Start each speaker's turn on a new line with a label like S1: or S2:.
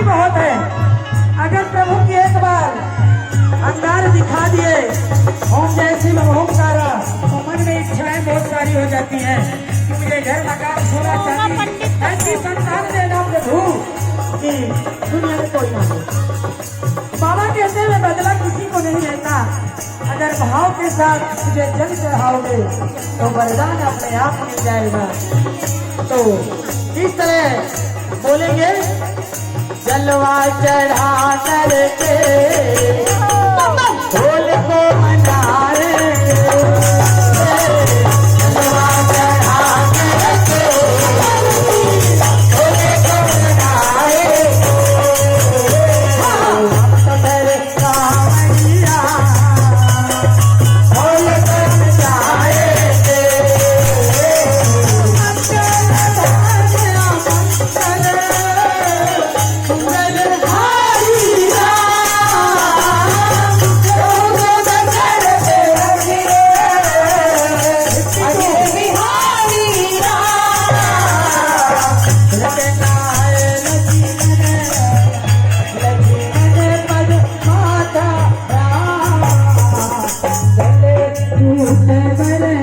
S1: बहुत है। अगर प्रभु की एक बार अंगार दिखा दिए ओम जैसी ओमकारा तो मन में इच्छाएं बहुत सारी हो जाती हैं कि मुझे घर मकान सोना चांदी ऐसी संतान देना प्रभु कि दुनिया में कोई ना हो। बाबा कहते हैं मैं बदला किसी को नहीं देता, अगर भाव के साथ मुझे जल चढ़ाओगे तो वरदान अपने आप मिल जाएगा। तो इस तरह बोलेंगे जलवा चढ़ा करके ढोल को मना